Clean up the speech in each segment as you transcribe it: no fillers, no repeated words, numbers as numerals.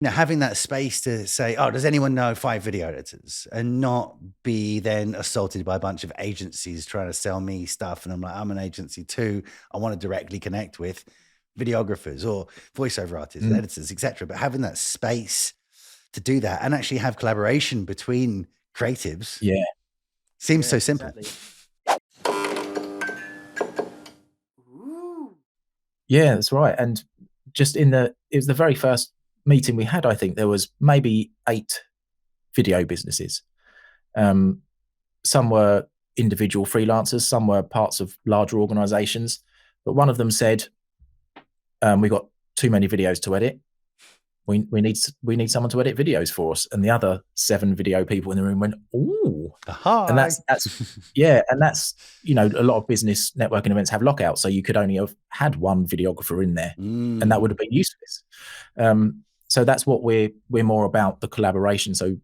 having that space to say, oh, does anyone know 5 video editors, and not be then assaulted by a bunch of agencies trying to sell me stuff. And I'm like, I'm an agency too. I want to directly connect with videographers or voiceover artists, editors, etc. But having that space to do that and actually have collaboration between creatives seems so simple. Exactly. Yeah, that's right. And just it was the very first meeting we had, I think there was maybe 8 video businesses. Some were individual freelancers, some were parts of larger organizations, but one of them said, we got too many videos to edit. We need someone to edit videos for us. And the other 7 video people in the room went, ooh. And that's and that's, a lot of business networking events have lockouts, so you could only have had one videographer in there, and that would have been useless. So that's what we're more about, the collaboration. So,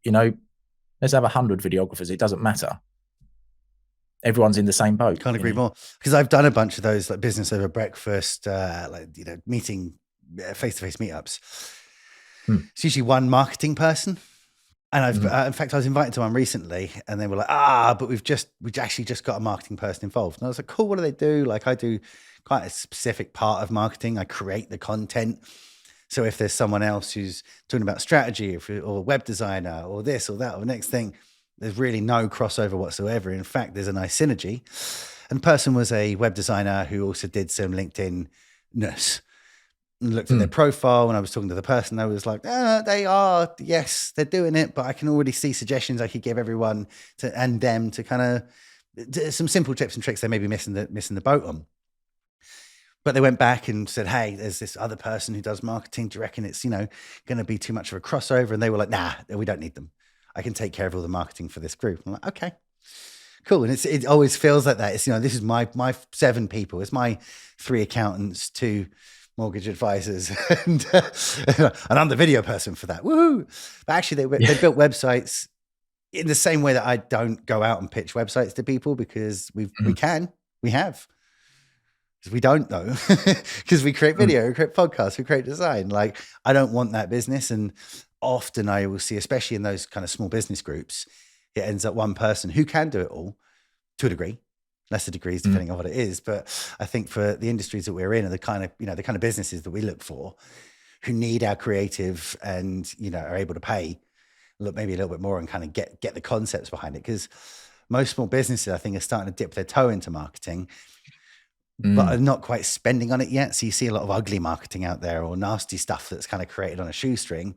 let's have 100 videographers. It doesn't matter. Everyone's in the same boat. Can't agree more. Because I've done a bunch of those, like business over breakfast, meeting, face-to-face meetups. It's usually one marketing person. And I've, in fact, I was invited to one recently, and they were like, but we actually just got a marketing person involved. And I was like, cool, what do they do? Like, I do quite a specific part of marketing. I create the content. So if there's someone else who's talking about strategy or web designer or this or that or the next thing, there's really no crossover whatsoever. In fact, there's a nice synergy. And the person was a web designer who also did some LinkedIn-ness. And looked at their profile, and I was talking to the person. I was like, yes, they're doing it, but I can already see suggestions I could give everyone and them to kind of some simple tips and tricks they may be missing the boat on. But they went back and said, hey, there's this other person who does marketing. Do you reckon it's, going to be too much of a crossover? And they were like, nah, we don't need them. I can take care of all the marketing for this group. I'm like, okay, cool. And it always feels like that. It's, this is my 7 people. It's my 3 accountants, 2 mortgage advisors, and I'm the video person for that. Woohoo! But actually, they built websites in the same way that I don't go out and pitch websites to people, because we have. Because we don't though, because we create video, we create podcasts, we create design. Like, I don't want that business. And often I will see, especially in those kind of small business groups, it ends up one person who can do it all to a degree. Lesser degrees depending on what it is. But I think for the industries that we're in, and the kind of businesses that we look for, who need our creative and, are able to pay maybe a little bit more and kind of get the concepts behind it. Because most small businesses, I think, are starting to dip their toe into marketing, but are not quite spending on it yet. So you see a lot of ugly marketing out there, or nasty stuff that's kind of created on a shoestring.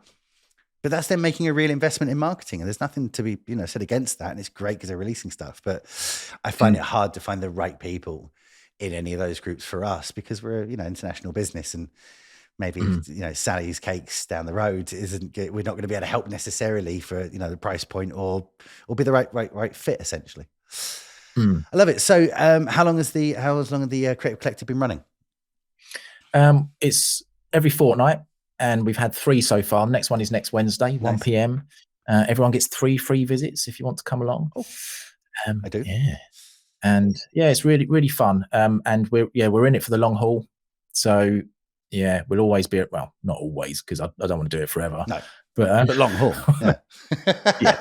But that's them making a real investment in marketing. And there's nothing to be, said against that. And it's great because they're releasing stuff. But I find it hard to find the right people in any of those groups for us, because we're, international business, and maybe, Sally's Cakes down the road we're not going to be able to help necessarily for, the price point or be the right fit, essentially. I love it. So how long has the Creative Collective been running? It's every fortnight. And we've had 3 so far. The next one is next Wednesday, 1 p.m. Everyone gets 3 free visits if you want to come along. I do. Yeah. And it's really, really fun. And we're in it for the long haul. So we'll always be not always, because I don't want to do it forever. No. But long haul. Yeah.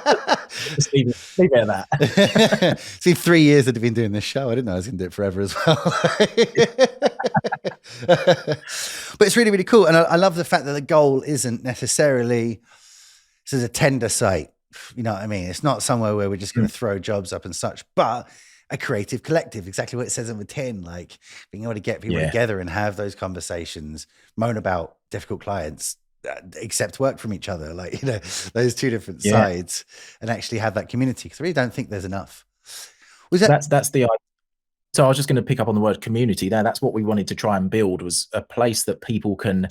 Just leave it at that. See, 3 years that I've been doing this show. I didn't know I was going to do it forever as well. But it's really, really cool. And I love the fact that the goal isn't necessarily, this is a tender site. You know what I mean? It's not somewhere where we're just going to throw jobs up and such, but a creative collective, exactly what it says on the tin, like being able to get people together and have those conversations, moan about difficult clients, accept work from each other, like, those 2 different sides, and actually have that community. Because I really don't think there's enough. That's the idea. So I was just going to pick up on the word community there. That's what we wanted to try and build, was a place that people can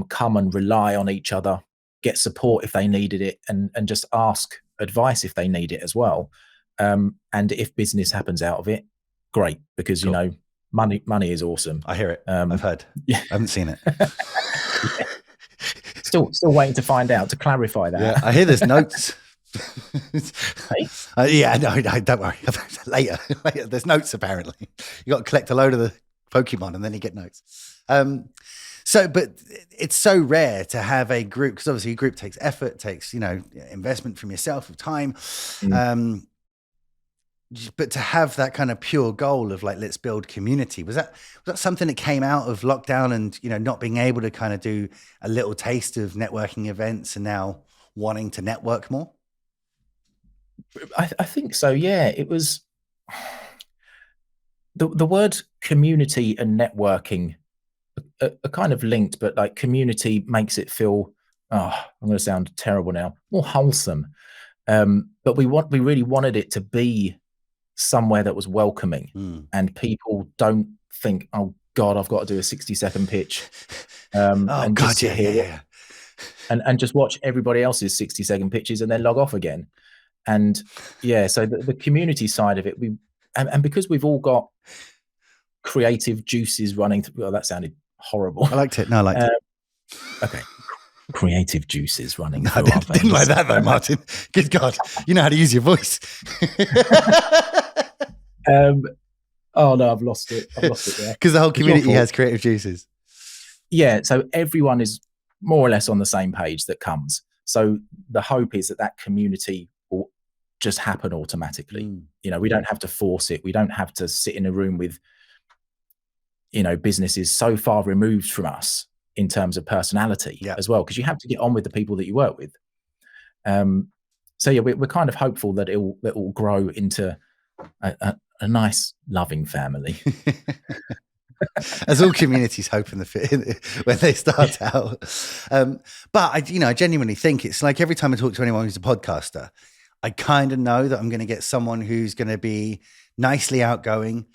come and rely on each other, get support if they needed it, and just ask advice if they need it as well. And if business happens out of it, great, because cool. Money is awesome. I hear it. I've heard. I haven't seen it. Still waiting to find out, to clarify that. Yeah, I hear there's notes. No, don't worry. Later, there's notes apparently. You got to collect a load of the Pokemon and then you get notes. So, but it's so rare to have a group, because obviously a group takes effort, takes, investment from yourself of time. But to have that kind of pure goal of like, let's build community, was that something that came out of lockdown and, not being able to kind of do a little taste of networking events and now wanting to network more? I think so. Yeah, it was the word community and networking are kind of linked, but like community makes it feel, I'm going to sound terrible now, more wholesome. But we really wanted it to be somewhere that was welcoming and people don't think, oh God, I've got to do a 60-second pitch. And just sit here and just watch everybody else's 60-second pitches and then log off again. And so the community side of it, and because we've all got creative juices running through, well, that sounded horrible. I liked it. No, I liked it. Okay. Creative juices running through our veins. I didn't like that though, Martin. Good God. You know how to use your voice. Oh no, I've lost it there. Because the whole community has creative juices. Yeah, so everyone is more or less on the same page that comes. So the hope is that community will just happen automatically. We don't have to force it. We don't have to sit in a room with, businesses so far removed from us in terms of personality as well, because you have to get on with the people that you work with. We're kind of hopeful that it will grow into a nice, loving family. As all communities hope when they start out. But I genuinely think it's like every time I talk to anyone who's a podcaster, I kind of know that I'm going to get someone who's going to be nicely outgoing,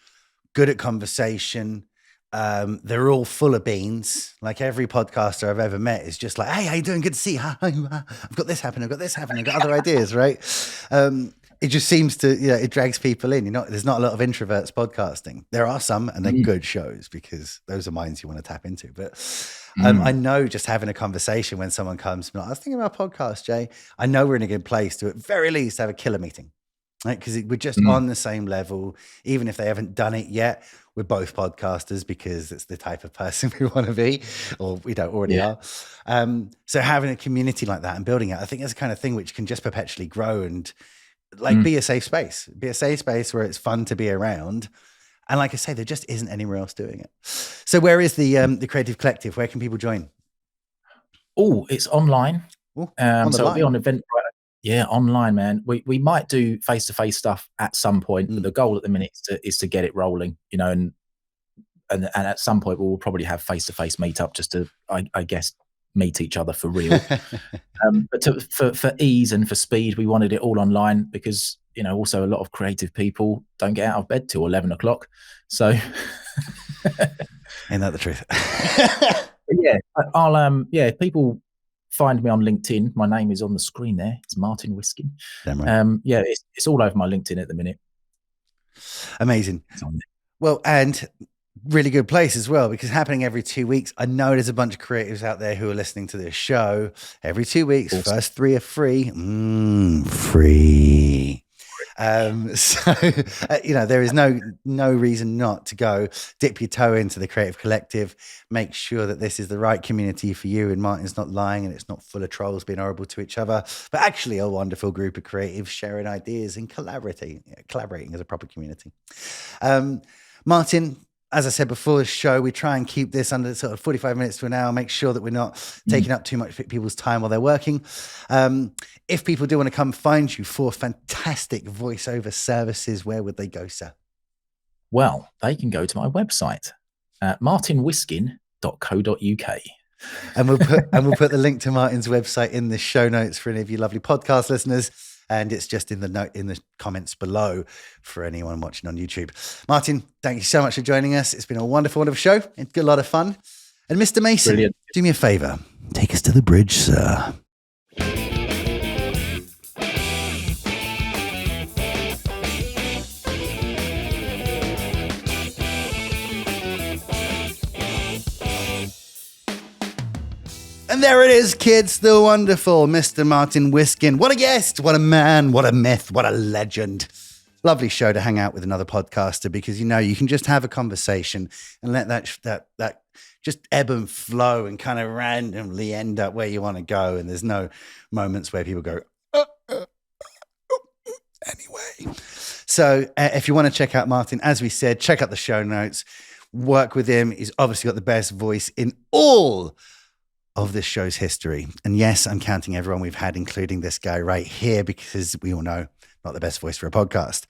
good at conversation. They're all full of beans. Like every podcaster I've ever met is just like, hey, how you doing? Good to see you. I've got this happening. I've got other ideas, right? It just seems to, it drags people in. There's not a lot of introverts podcasting. There are some, and they're good shows because those are minds you want to tap into. But I know just having a conversation when someone comes, I was thinking about a podcast, Jay. I know we're in a good place to, at very least, have a killer meeting, right? Because we're just on the same level. Even if they haven't done it yet, we're both podcasters because it's the type of person we want to be, or we don't already are. So having a community like that and building it, I think that's the kind of thing which can just perpetually grow and be a safe space. Be a safe space where it's fun to be around. And like I say, there just isn't anywhere else doing it. So where is the Creative Collective? Where can people join? Oh, it's online. So it'll be on Eventbrite. Yeah, online, man. We might do face-to-face stuff at some point, but the goal at the minute is to get it rolling, and at some point we'll probably have face-to-face meetup just to, I guess, meet each other for real. But for ease and for speed, we wanted it all online because, also a lot of creative people don't get out of bed till 11 o'clock. So ain't that the truth? I'll people find me on LinkedIn. My name is on the screen there. It's Martin Whiskin. Damn right. It's all over my LinkedIn at the minute. Amazing. Well, and really good place as well, because happening every 2 weeks. I know there's a bunch of creatives out there who are listening to this show every 2 weeks. Awesome. First 3 are free. Free. There is no reason not to go dip your toe into the Creative Collective. Make sure that this is the right community for you, and Martin's not lying, and it's not full of trolls being horrible to each other, but actually a wonderful group of creatives sharing ideas and collaborating as a proper community. Martin, as I said before the show, we try and keep this under sort of 45 minutes to an hour, make sure that we're not taking up too much people's time while they're working. If people do want to come find you for fantastic voiceover services, where would they go, sir? Well, they can go to my website, martinwhiskin.co.uk. And we'll put the link to Martin's website in the show notes for any of you lovely podcast listeners. And it's just in the comments below for anyone watching on YouTube. Martin, thank you so much for joining us. It's been a wonderful, wonderful show. It's been a lot of fun. And Mr. Mason, Brilliant. Do me a favor. Take us to the bridge, sir. And there it is, kids, the wonderful Mr. Martin Whiskin. What a guest, what a man, what a myth, what a legend. Lovely show to hang out with another podcaster because, you can just have a conversation and let that just ebb and flow and kind of randomly end up where you want to go. And there's no moments where people go, anyway. So if you want to check out Martin, as we said, check out the show notes. Work with him. He's obviously got the best voice in all of this show's history. And yes, I'm counting everyone we've had, including this guy right here, because we all know not the best voice for a podcast.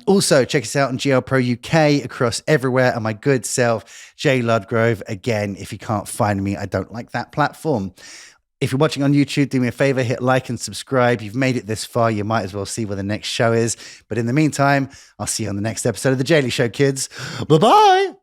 Also, check us out on GL Pro UK across everywhere. And my good self, Jay Ludgrove. Again, if you can't find me, I don't like that platform. If you're watching on YouTube, do me a favor, hit like and subscribe. You've made it this far. You might as well see where the next show is. But in the meantime, I'll see you on the next episode of The Daily Show, kids. Bye-bye.